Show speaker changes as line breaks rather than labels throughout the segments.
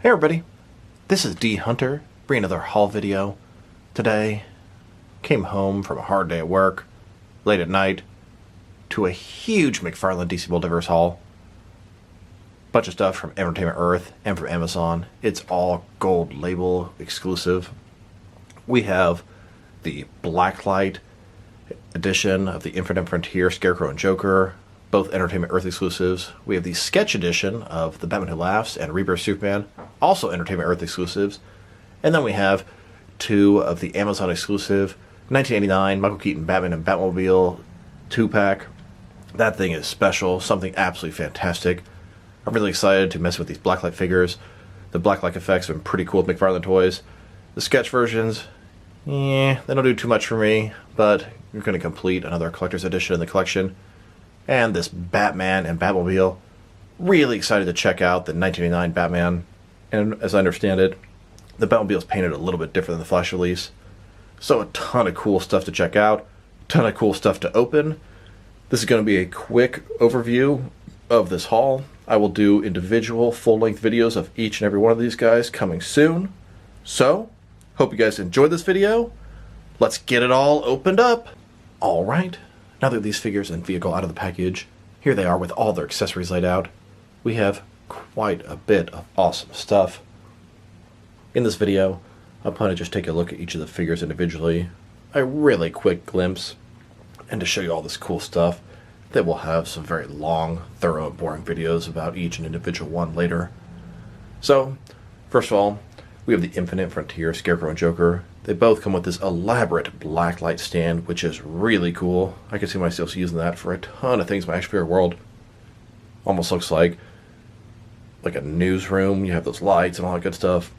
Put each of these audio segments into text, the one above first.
Hey everybody, this is D Hunter, bringing another haul video. Today, came home from a hard day at work, late at night, to a huge McFarlane DC Multiverse haul. Bunch of stuff from Entertainment Earth and from Amazon. It's all gold label exclusive. We have the Blacklight edition of the Infinite Frontier Scarecrow and Joker, both Entertainment Earth exclusives. We have the Sketch edition of The Batman Who Laughs and Rebirth Superman, also Entertainment Earth exclusives. And then we have two of the Amazon exclusive 1989 Michael Keaton Batman and Batmobile 2-pack. That thing is special, something absolutely fantastic. I'm really excited to mess with these Blacklight figures. The Blacklight effects have been pretty cool with McFarlane toys. The Sketch versions, they don't do too much for me, but you're going to complete another collector's edition in the collection. And this Batman and Batmobile, really excited to check out the 1989 Batman. And as I understand it, the Batmobile is painted a little bit different than the Flash release. So a ton of cool stuff to check out, ton of cool stuff to open. This is going to be a quick overview of this haul. I will do individual full-length videos of each and every one of these guys coming soon. So, hope you guys enjoyed this video. Let's get it all opened up. Alright, now that these figures and vehicle out of the package, here they are with all their accessories laid out. We have quite a bit of awesome stuff. In this video, I plan to just take a look at each of the figures individually, a really quick glimpse, and to show you all this cool stuff. That we'll have some very long, thorough, and boring videos about each and individual one later. So, first of all, we have the Infinite Frontier Scarecrow and Joker. They both come with this elaborate blacklight stand, which is really cool. I can see myself using that for a ton of things in my action figure world. Almost looks like a newsroom. You have those lights and all that good stuff.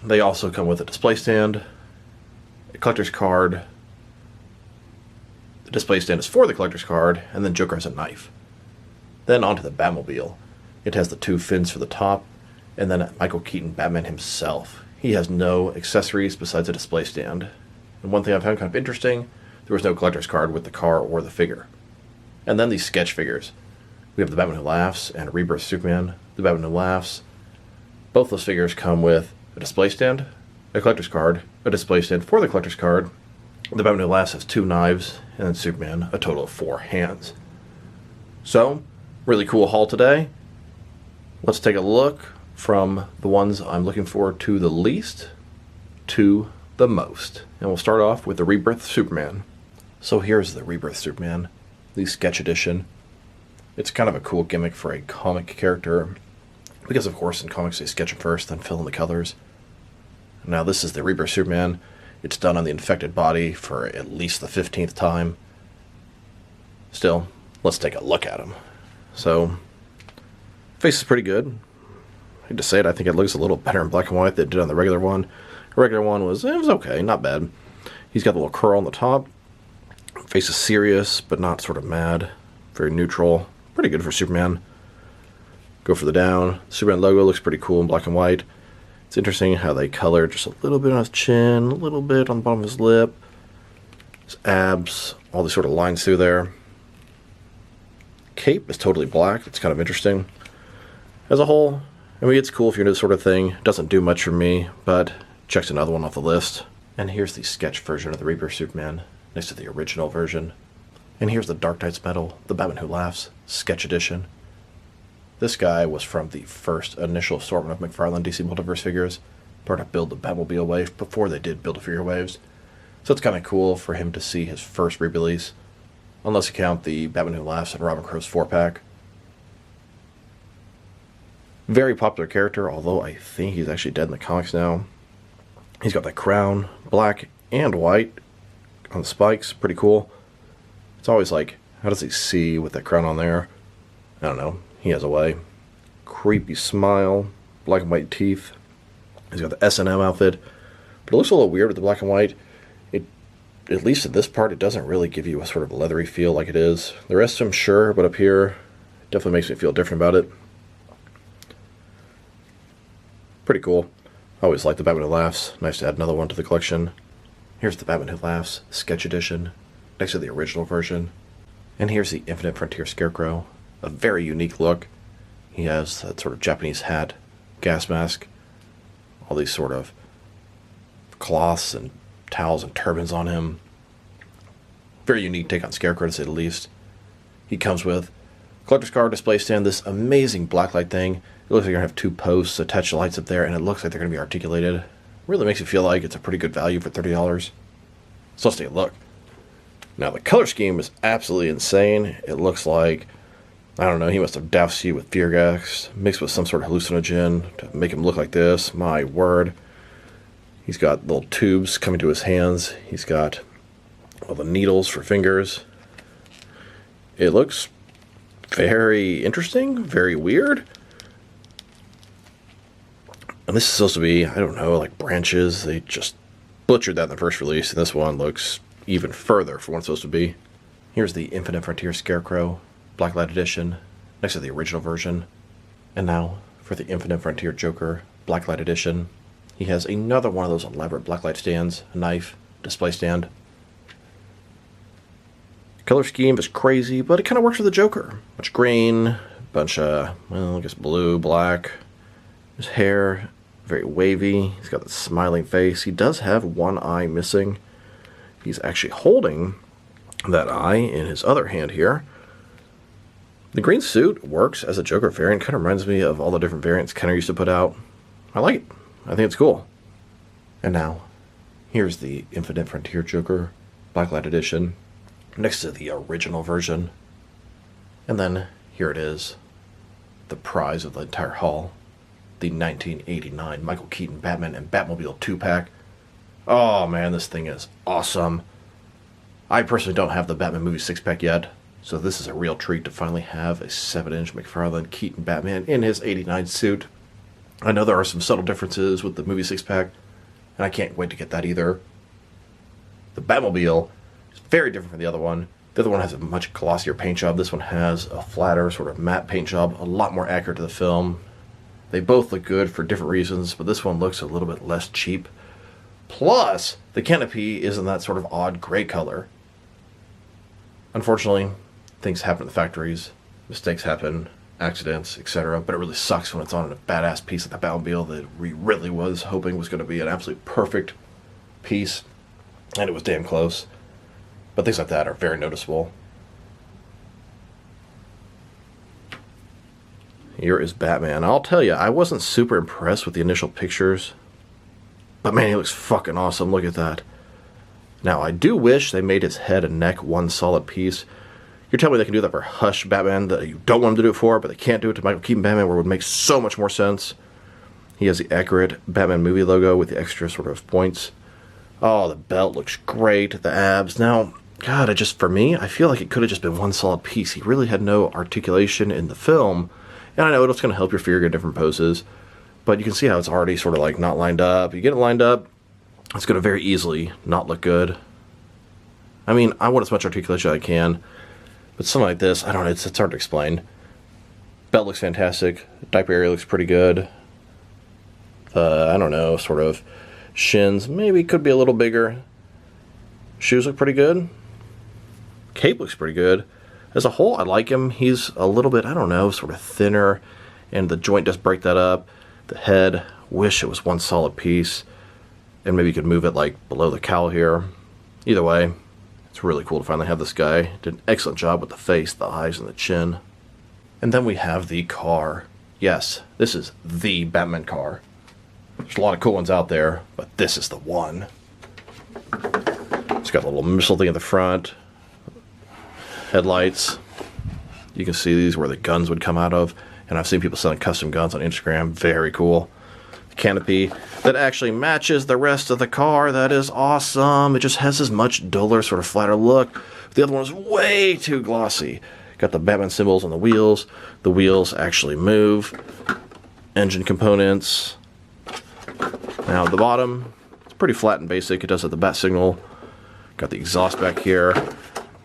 They also come with a display stand, a collector's card. The display stand is for the collector's card, and then Joker has a knife. Then onto the Batmobile. It has the two fins for the top, and then Michael Keaton Batman himself. He has no accessories besides a display stand. And one thing I found kind of interesting, there was no collector's card with the car or the figure. And then these Sketch figures. We have the Batman Who Laughs and Rebirth Superman. The Batman Who Laughs. Both those figures come with a display stand, a collector's card, a display stand for the collector's card. The Batman Who Laughs has two knives, and then Superman a total of 4 hands. So, really cool haul today. Let's take a look from the ones I'm looking forward to the least to the most. And we'll start off with the Rebirth Superman. So here's the Rebirth Superman, the Sketch edition. It's kind of a cool gimmick for a comic character, because of course in comics they sketch them first, then fill in the colors. Now this is the Rebirth Superman. It's done on the infected body for at least the 15th time. Still, let's take a look at him. So, face is pretty good. I hate to say it, I think it looks a little better in black and white than it did on the regular one. The regular one was okay, not bad. He's got the little curl on the top. Face is serious, but not sort of mad. Very neutral. Pretty good for Superman. Go for the down. The Superman logo looks pretty cool in black and white. It's interesting how they color just a little bit on his chin, a little bit on the bottom of his lip, his abs, all these sort of lines through there. Cape is totally black. It's kind of interesting. As a whole, I mean, it's cool if you're into this sort of thing. It doesn't do much for me, but checks another one off the list. And here's the Sketch version of the Rebirth Superman next to the original version. And here's the Dark Knight's Metal, the Batman Who Laughs, Sketch edition. This guy was from the first initial assortment of McFarlane DC Multiverse figures, part of Build the Batmobile wave before they did Build a Figure waves. So it's kind of cool for him to see his first re-release, unless you count the Batman Who Laughs and Robin Crow's 4-pack. Very popular character, although I think he's actually dead in the comics now. He's got that crown, black and white, on the spikes, pretty cool. It's always like, how does he see with that crown on there? I don't know. He has a way. Creepy smile, black and white teeth. He's got the S&M outfit, but it looks a little weird with the black and white. At least at this part, it doesn't really give you a sort of leathery feel like it is. The rest of them, sure, but up here, it definitely makes me feel different about it. Pretty cool. I always like the Batman Who Laughs. Nice to add another one to the collection. Here's the Batman Who Laughs, Sketch edition, next to the original version. And here's the Infinite Frontier Scarecrow. A very unique look. He has that sort of Japanese hat, gas mask, all these sort of cloths and towels and turbans on him. Very unique take on Scarecrow, to say the least. He comes with collector's card, display stand, this amazing blacklight thing. It looks like you're going to have 2 posts attached to lights up there, and it looks like they're going to be articulated. Really makes you feel like it's a pretty good value for $30. So let's take a look. Now, the color scheme is absolutely insane. It looks like, I don't know, he must have doused you with fear gas, mixed with some sort of hallucinogen to make him look like this. My word. He's got little tubes coming to his hands. He's got all the needles for fingers. It looks very interesting, very weird. And this is supposed to be, I don't know, like branches. They just butchered that in the first release, and this one looks even further for what it's supposed to be. Here's the Infinite Frontier Scarecrow, Blacklight Edition, next to the original version. And now, for the Infinite Frontier Joker, Blacklight Edition, he has another one of those elaborate blacklight stands, a knife, display stand. Color scheme is crazy, but it kind of works for the Joker. Much green, bunch of, well, I guess blue, black. His hair, very wavy. He's got the smiling face. He does have one eye missing. He's actually holding that eye in his other hand here. The green suit works as a Joker variant. Kind of reminds me of all the different variants Kenner used to put out. I like it. I think it's cool. And now, here's the Infinite Frontier Joker, Blacklight Edition, next to the original version. And then, here it is, the prize of the entire haul, the 1989 Michael Keaton Batman and Batmobile 2-pack. Oh man, this thing is awesome. I personally don't have the Batman movie 6-pack yet, so this is a real treat to finally have a 7-inch McFarlane Keaton Batman in his 89 suit. I know there are some subtle differences with the movie 6-pack, and I can't wait to get that either. The Batmobile is very different from the other one. The other one has a much glossier paint job. This one has a flatter, sort of matte paint job, a lot more accurate to the film. They both look good for different reasons, but this one looks a little bit less cheap. Plus, the canopy is in that sort of odd gray color. Unfortunately, things happen in the factories, mistakes happen, accidents, etc. But it really sucks when it's on a badass piece of the Batmobile that we really was hoping was going to be an absolute perfect piece, and it was damn close. But things like that are very noticeable. Here is Batman. I'll tell you, I wasn't super impressed with the initial pictures. But man, he looks fucking awesome. Look at that. Now, I do wish they made his head and neck one solid piece. You're telling me they can do that for Hush Batman that you don't want them to do it for, but they can't do it to Michael Keaton Batman, where it would make so much more sense. He has the accurate Batman movie logo with the extra sort of points. Oh, the belt looks great. The abs. Now, God, for me, I feel like it could have just been one solid piece. He really had no articulation in the film. And I know it's going to help your figure get different poses, but you can see how it's already sort of like not lined up. You get it lined up, it's going to very easily not look good. I mean, I want as much articulation as I can, but something like this, I don't know, it's hard to explain. Belt looks fantastic. Diaper area looks pretty good. I don't know, sort of shins maybe could be a little bigger. Shoes look pretty good. Cape looks pretty good. As a whole, I like him. He's a little bit, I don't know, sort of thinner, and the joint does break that up. The head, wish it was one solid piece, and maybe you could move it like below the cowl here. Either way, it's really cool to finally have this guy. Did an excellent job with the face, the eyes, and the chin. And then we have the car. Yes, this is the Batman car. There's a lot of cool ones out there, but this is the one. It's got a little missile thing at the front. Headlights. You can see these where the guns would come out of, and I've seen people selling custom guns on Instagram. Very cool. The canopy that actually matches the rest of the car. That is awesome. It just has this much duller, sort of flatter look. The other one is way too glossy. Got the Batman symbols on the wheels. The wheels actually move. Engine components. Now at the bottom, it's pretty flat and basic. It does have the bat signal. Got the exhaust back here.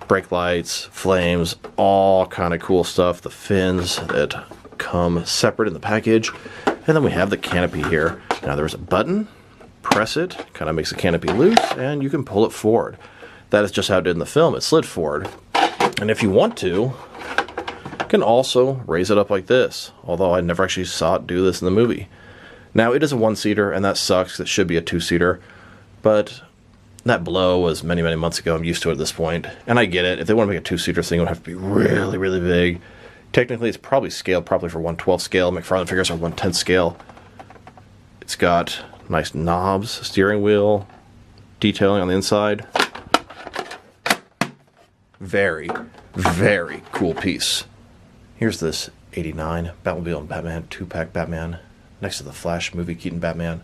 Brake lights, flames, all kind of cool stuff. The fins that come separate in the package. And then we have the canopy here. Now there's a button. Press it. Kind of makes the canopy loose. And you can pull it forward. That is just how it did in the film. It slid forward. And if you want to, you can also raise it up like this. Although I never actually saw it do this in the movie. Now, it is a one-seater, and that sucks. It should be a two-seater, but that blow was many, many months ago. I'm used to it at this point, and I get it. If they want to make a two-seater thing, it would have to be really, really big. Technically, it's probably scaled properly for 1/12 scale. McFarlane figures are 1/10 scale. It's got nice knobs, steering wheel, detailing on the inside. Very, very cool piece. Here's this 89 Batmobile and Batman 2-pack Batman next to the Flash movie Keaton Batman.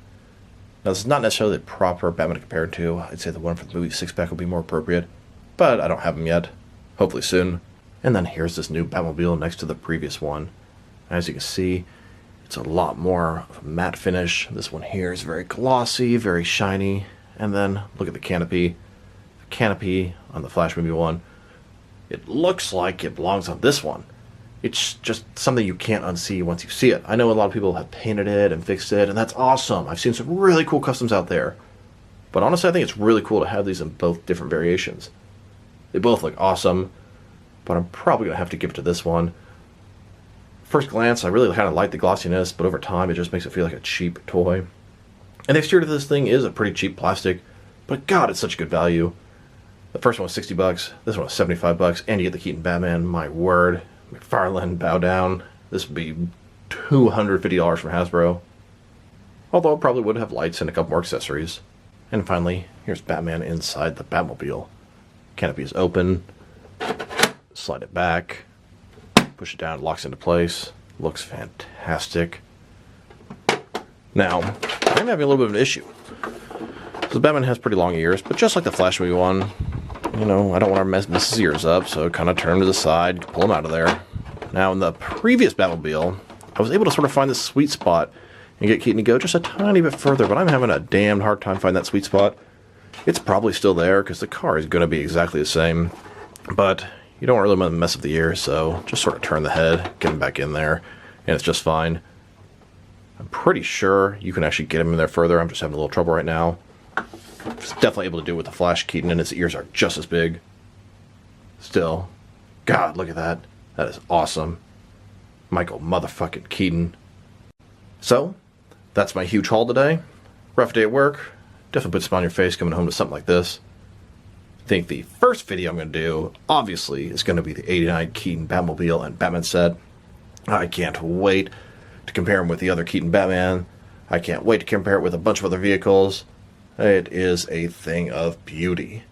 Now, this is not necessarily the proper Batman to compare it to. I'd say the one from the movie 6-pack would be more appropriate, but I don't have them yet. Hopefully soon. And then here's this new Batmobile next to the previous one. As you can see, it's a lot more of a matte finish. This one here is very glossy, very shiny. And then look at the canopy. The canopy on the Flash movie one, it looks like it belongs on this one. It's just something you can't unsee once you see it. I know a lot of people have painted it and fixed it, and that's awesome. I've seen some really cool customs out there. But honestly, I think it's really cool to have these in both different variations. They both look awesome, but I'm probably going to have to give it to this one. First glance, I really kind of like the glossiness, but over time, it just makes it feel like a cheap toy. And the exterior of this thing is a pretty cheap plastic, but God, it's such good value. The first one was $60, this one was $75, and you get the Keaton Batman. My word, McFarlane, bow down. This would be $250 from Hasbro. Although it probably would have lights and a couple more accessories. And finally, here's Batman inside the Batmobile. Canopy is open. Slide it back. Push it down, it locks into place. Looks fantastic. Now, I'm having a little bit of an issue. So Batman has pretty long ears, but just like the Flash movie one, you know, I don't want to mess his ears up, so kind of turn him to the side, pull him out of there. Now, in the previous Batmobile, I was able to sort of find this sweet spot and get Keaton to go just a tiny bit further, but I'm having a damned hard time finding that sweet spot. It's probably still there, because the car is going to be exactly the same, but you don't really want to mess up the ears, so just sort of turn the head, get him back in there, and it's just fine. I'm pretty sure you can actually get him in there further. I'm just having a little trouble right now. It's definitely able to do it with the Flash Keaton, and his ears are just as big. Still, God, look at that. That is awesome. Michael motherfucking Keaton. So, that's my huge haul today. Rough day at work. Definitely puts a smile on your face coming home to something like this. I think the first video I'm going to do, obviously, is going to be the 89 Keaton Batmobile and Batman set. I can't wait to compare him with the other Keaton Batman. I can't wait to compare it with a bunch of other vehicles. It is a thing of beauty.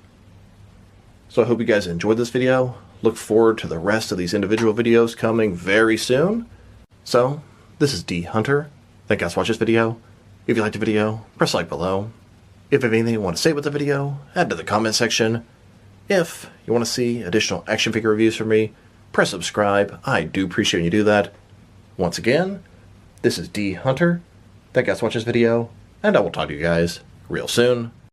So I hope you guys enjoyed this video. Look forward to the rest of these individual videos coming very soon. So, this is D Hunter. Thank you guys for watching this video. If you liked the video, press like below. If you have anything you want to say about the video, add to the comment section. If you want to see additional action figure reviews from me, press subscribe. I do appreciate when you do that. Once again, this is D Hunter. Thank you guys for watching this video, and I will talk to you guys real soon.